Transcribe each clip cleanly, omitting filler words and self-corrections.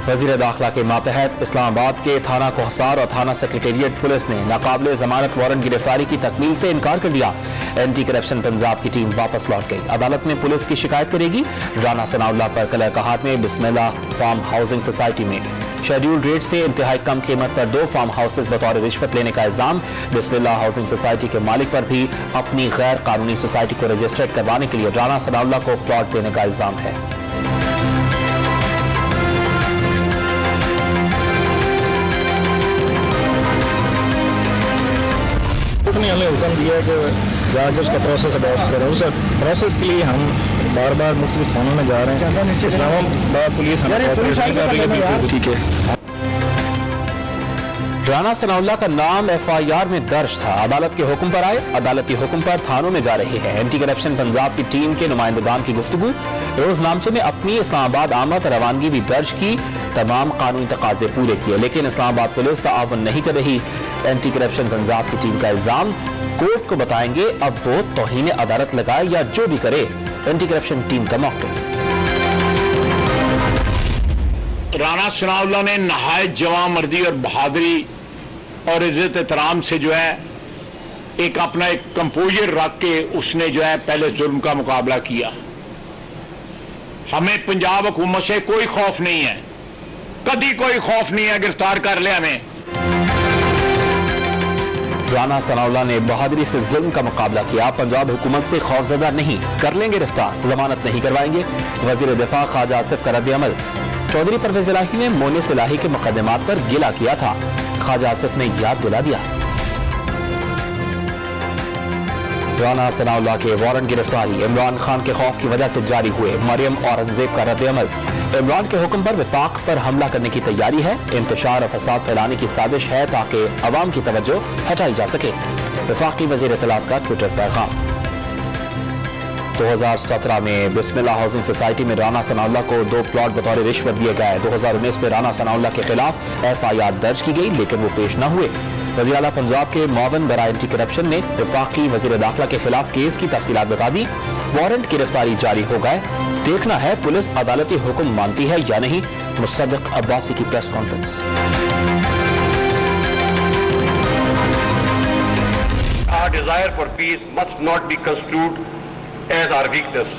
वज़ीर दाखिला के मातहत इस्लामाबाद के थाना कोहसार और थाना सेक्रेटेरिएट पुलिस ने नाकाबिले जमानत वारंट गिरफ्तारी की तकमील से इनकार कर दिया। एंटी करप्शन पंजाब की टीम वापस लौट गई। अदालत में पुलिस की शिकायत करेगी। राना सनाउल्लाह पर कल कहात में बिस्मिल्लाह फार्म हाउसिंग सोसाइटी में शेड्यूल रेट से इंतहाई कम कीमत पर 2 फार्म हाउसेज बतौर रिश्वत लेने का इल्जाम। बिस्मिल्लाह हाउसिंग सोसाइटी के मालिक पर भी अपनी गैर कानूनी सोसाइटी को रजिस्टर्ड करवाने के लिए राना सनाउल्लाह को प्लॉट देने का इल्जाम है। ने हमें हुक्म दिया कि जाके उसका प्रोसेस अडॉप्ट करें। उस प्रोसेस के लिए हम बार बार मुख्तलिफ थानों में जा रहे हैं। इस्लामाबाद पुलिस हमें ठीक है। राना सनाउल्लाह का नाम FIR में दर्ज था। अदालत के हुक्म पर आए, अदालती हुक्म पर थानों में जा रहे हैं। एंटी करप्शन पंजाब की टीम के नुमाइंदगान की गुफ्तगू। रोजनामचे में अपनी इस्लामाबाद आमद रवानगी भी दर्ज की, तमाम कानूनी तकाजे पूरे किए, लेकिन इस्लामाबाद पुलिस ताअवुन नहीं कर रही। एंटी करप्शन पंजाब की टीम का इल्जाम, कोर्ट को बताएंगे अब वो तौहीन अदालत लगाए या जो भी करे। एंटी करप्शन टीम का मौक़िफ़। राना सनाउल्लाह ने नहायत जवां मर्दी और बहादुरी और इज्जत एहतराम से जो है एक अपना एक कंपोजर रख के उसने जो है पहले जुल्म का मुकाबला किया। हमें पंजाब हुकूमत से कोई खौफ नहीं है, कभी कोई खौफ नहीं है। गिरफ्तार कर लिया हमें। राना सनाउल्लाह ने बहादुरी से जुल्म का मुकाबला किया। पंजाब हुकूमत से खौफजदा नहीं, कर लेंगे गिरफ्तार, जमानत नहीं करवाएंगे। वजीर दिफा ख्वाजा आसिफ का रद्द-ए-अमल। चौधरी परवेज इलाही ने मोनिस इलाही के मुकदमात पर गिला किया था, ख्वाजा आसिफ ने याद दिला दिया। राना सनाउल्लाह के वारंट गिरफ्तारी इमरान खान के खौफ की वजह से जारी हुए। मरियम औरंगजेब का रद्द-ए-अमल। इमरान के हुक्म पर विफाक पर हमला करने की तैयारी है। इंतशार और फसाद फैलाने की साजिश है ताकि अवाम की तवज्जो हटाई जा सके। वफाकी वजीर इत्तलात का ट्विटर पैगाम। 2017 में बिस्मिल्लाह हाउसिंग सोसाइटी में राना सनाउल्लाह को 2 प्लॉट बतौर रिश्वत दिए गए। 2019 में राना सनाउल्लाह के खिलाफ FIR दर्ज की गई, लेकिन वो पेश न हुए। वज़ीर आला पंजाब के मुआविन बराए एंटी करप्शन ने वफाकी वज़ीर दाखिला के खिलाफ केस की तफसीलात बता दी। वारंट गिरफ्तारी जारी हो गए। देखना है पुलिस अदालती हुक्म मानती है या नहीं। मुसद्दिक अब्बासी की press conference. Our desire for peace must not be construed as our weakness.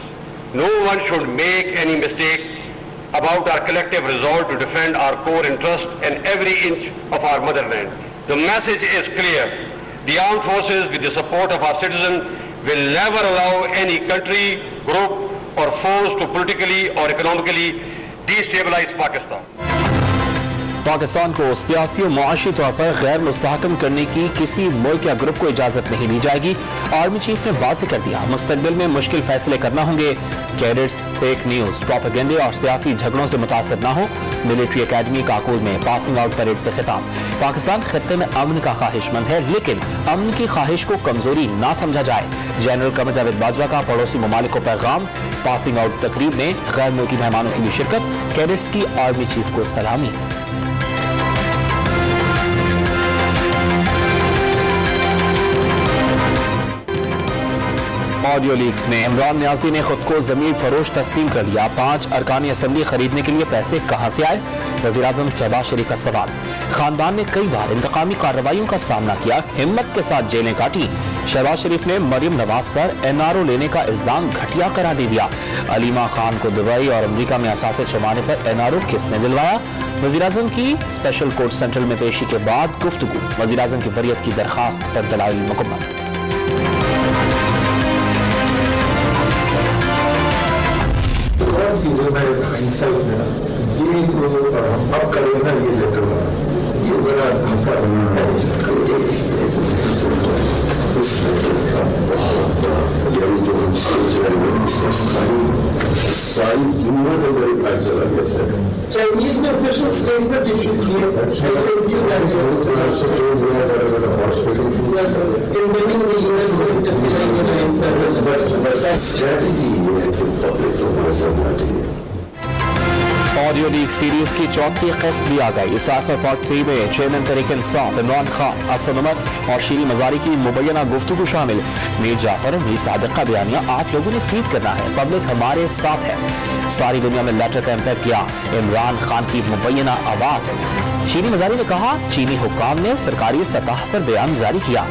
No one should make any mistake about our collective resolve to defend our core interest and every inch of our motherland. The message is clear. The armed forces, with the support of our citizens, will never allow any country, group or force to politically or economically destabilize Pakistan. Pakistan को सियासी और मुआशी तौर पर गैर मुस्तहकम करने की किसी मुल्क या ग्रुप को इजाजत नहीं दी जाएगी। आर्मी चीफ ने वाज़ेह कर दिया, मुस्तकबिल में मुश्किल फैसले करना होंगे। कैडेट्स फेक न्यूज, प्रोपेगेंडे और सियासी झगड़ों से मुतासर न हो। मिलिट्री अकेडमी काकुल में पासिंग आउट परेड से खिताब। पाकिस्तान खत्ते में अमन का ख्वाहिशमंद है, लेकिन अमन की ख्वाहिश को कमजोरी ना समझा जाए। जनरल कमर जावेद बाजवा का पड़ोसी ममालिक को पैगाम। पासिंग आउट तकरीब में गैर मुल्की मेहमानों की भी शिरकत। कैडेट्स की आर्मी चीफ को सलामी। ऑडियो लीक्स में इमरान न्याजी ने खुद को जमीन फरोश तस्लीम कर लिया। 5 अरकानी असम्बली खरीदने के लिए पैसे कहां से आए? वज़ीर आज़म शहबाज शरीफ का सवाल। खानदान ने कई बार इंतकामी कार्रवाइयों का सामना किया, हिम्मत के साथ जेलें काटी। शहबाज शरीफ ने मरियम नवाज पर NRO लेने का इल्जाम घटिया करार दे दिया। अलीमा खान को दुबई और अमरीका में असासे छुपाने पर NRO किसने दिलवाया? वज़ीर आज़म की स्पेशल कोर्ट सेंट्रल में पेशी के बाद गुफ्तगू। वज़ीर आज़म की बरियत की दरखास्त पर दलाइल मुकम्मल। चीजें में इंसाइट में ना ये तो और हम अब करें ना ये लेटर वाला ये जरा हफ्ता जो हम सोच रहे हैं इसमें सारी दुनिया का बड़ी टाइम चला गया सर। चाइनीज ने ऑफिशियल स्टेटमेंट इशू किए स्ट्रेटजी है कि पब्लिक को मजा ना ऑडियो लीग सीरीज की चौथी किस्त भी आ गई। साइफर पार्ट 3 में चेयरमैन तहरीक इंसाफ इमरान खान, असद उमर और शीरी मजारी की मुबैना गुफ्तगू शामिल। मीर जाफर और मीर सादिक का बयानिया आप लोगों ने फीड करना है, पब्लिक हमारे साथ है। सारी दुनिया में लेटर का इम्पैक्ट किया इमरान खान की मुबैना आवाज। शीरी मजारी ने कहा चीनी हुक्काम ने सरकारी सतह पर बयान जारी किया।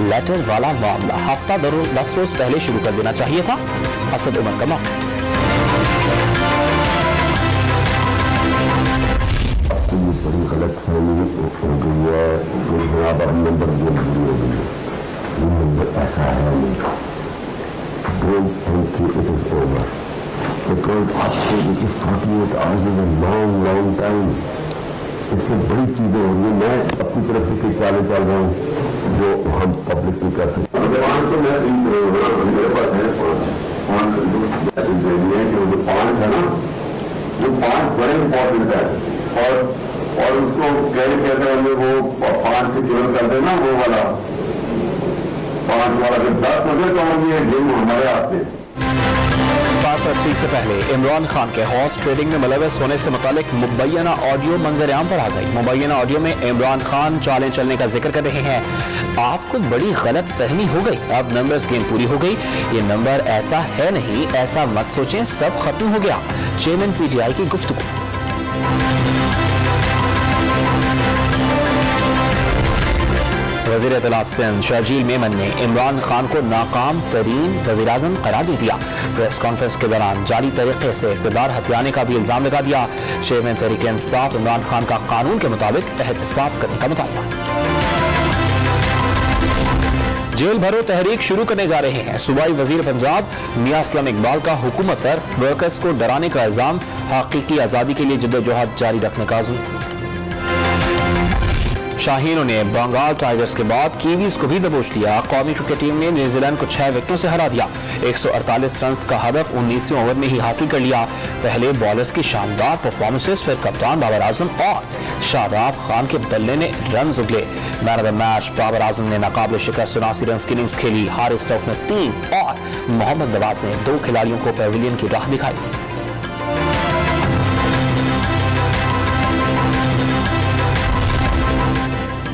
लेटर वाला मामला हफ्ता 10 रोज पहले शुरू कर देना चाहिए था। असद उमर का मौका। ये बड़ी गलत फहमी हो गई है कि जनाब अब नंबर ये पूरी हो गई है। ये नंबर ऐसा है नहीं। Don't think it is over because आपको देखिए 48 hours is a long time. इससे बड़ी चीजें हो रही हैं। मैं अपनी तरफ से कुछ चालें चल रहा हूँ जो हम पब्लिक नहीं कर सकते। तो मैं मेरे पास है पाँच मैसेज दे दिए कि जो 5 है ना वो 5 बड़े इंपॉर्टेंट है और उसको कहते हैं वो 5 से केवल कर देना वो वाला 5 वाला जब 10 हो जाए तो ये गेम हमारे हाथ से। साइफर 3 से पहले इमरान खान के हॉर्स ट्रेडिंग में मुलविस होने से मुतालिक मुबैना ऑडियो मंजर आम पर आ गई। मुबैना ऑडियो में इमरान खान चालें चलने का जिक्र कर रहे हैं। आपको बड़ी गलत फहमी हो गई, अब नंबर्स गेम पूरी हो गई। ये नंबर ऐसा है नहीं, ऐसा मत सोचें, सब खत्म हो गया। चेयरमैन पीटीआई की गुफ्तगू। वज़ीर इत्तलात सिंध शर्जील मेमन ने इमरान खान को नाकाम तरीन वज़ीर-ए-आज़म करार दे दिया। प्रेस कॉन्फ्रेंस के दौरान जाली तरीके से इक़्तिदार हथियाने का भी इल्जाम लगा दिया। चेयरमैन तहरीक इंसाफ इमरान खान का कानून के मुताबिक एहतसाब करने का मुतालबा। जेल भरो तहरीक शुरू करने जा रहे हैं सूबाई वजीर पंजाब मियां असलम इकबाल का हुकूमत पर वर्कर्स को डराने का इल्जाम। हकीकी आज़ादी के लिए जद्दोजहद जारी रखने का अज़्म। शाहीनों ने बंगाल टाइगर्स के बाद कीवीज को भी दबोच लिया। कौमी क्रिकेट टीम ने न्यूजीलैंड को 6 विकेटों से हरा दिया। 148 रन का हदफ 19वें ओवर में ही हासिल कर लिया। पहले बॉलर्स की शानदार परफॉर्मेंसेस, फिर कप्तान बाबर आजम और शादाब खान के बल्ले ने रन उगले। Man of the match Babar Azam ने नाकाबिल शिकस्त 87 रन की इनिंग्स खेली। हारिस रऊफ ने 3 और मोहम्मद नवाज ने 2 खिलाड़ियों को पैविलियन की राह दिखाई।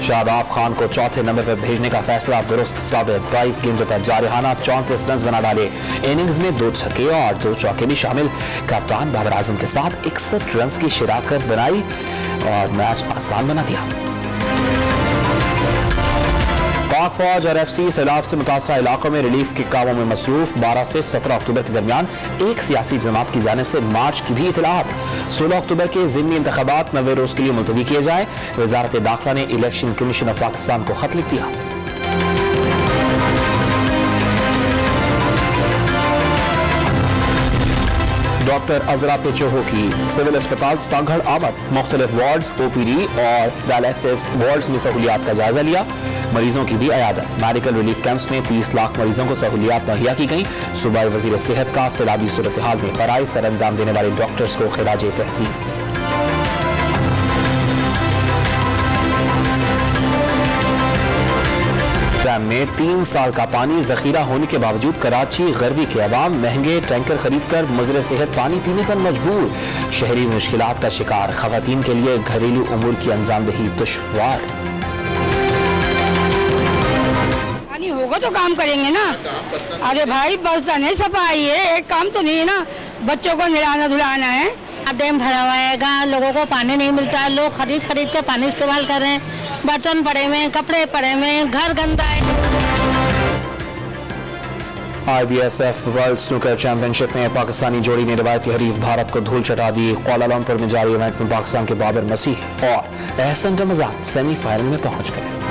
शादाब खान को चौथे नंबर पर भेजने का फैसला दुरुस्त साबित। 22 गेंदों पर जारहाना 34 रन बना डाले। इनिंग्स में 2 छक्के और 2 चौके भी शामिल। कप्तान बाबर आजम के साथ 61 रन की शिराकत बनाई और मैच आसान बना दिया। पाक फौज और एफसी सैलाब से मुतासरा इलाकों में रिलीफ के कामों में मसरूफ। 12 से 17 अक्टूबर के दरमियान एक सियासी जमात की जानिब से मार्च की भी इतलात। 16 अक्टूबर के ज़िमनी इंतखाबात 90 रोज के लिए मुलतवी किए जाए। वजारत दाखिला ने इलेक्शन कमीशन ऑफ पाकिस्तान को खत लिख दिया। डॉक्टर अजरा पेचोहो की सिविल अस्पताल सांगड़ आमद। मुख्तलिफ वार्ड्स, ओपीडी और डायलिसिस वार्ड्स में सहूलियात का जायजा लिया। मरीजों की भी अयादत। मेडिकल रिलीफ कैंप्स में 30 लाख मरीजों को सहूलियात मुहैया की गई। सूबाई वजीर सेहत का सैलाबी सूरत हाल में फराइज सर अंजाम देने वाले डॉक्टर्स को खिराज तहसीन। डैम में 3 साल का पानी जखीरा होने के बावजूद कराची गरबी के अवाम महंगे टैंकर खरीदकर मुजरे सेहत पानी पीने पर मजबूर। शहरी मुश्किलात का शिकार। खवातीन के लिए घरेलू उमूर की अंजामदही दुश्वार। पानी होगा तो काम करेंगे ना। अरे भाई बर्तन है, सफाई है, एक काम तो नहीं है ना। बच्चों को नहलाना धुलाना है। डैम भरा हुआ है, गाँव लोगों को पानी नहीं मिलता है। लोग खरीद के पानी इस्तेमाल कर रहे हैं। बर्तन पड़े हुए, कपड़े पड़े हुए, घर गंदा है। IBSF वर्ल्ड स्नूकर चैंपियनशिप में पाकिस्तानी जोड़ी ने रिवायती हरीफ भारत को धूल चटा दी। कुआलालंपुर में जारी इवेंट में पाकिस्तान के बाबर मसीह और एहसन रमजान सेमीफाइनल में पहुंच गए।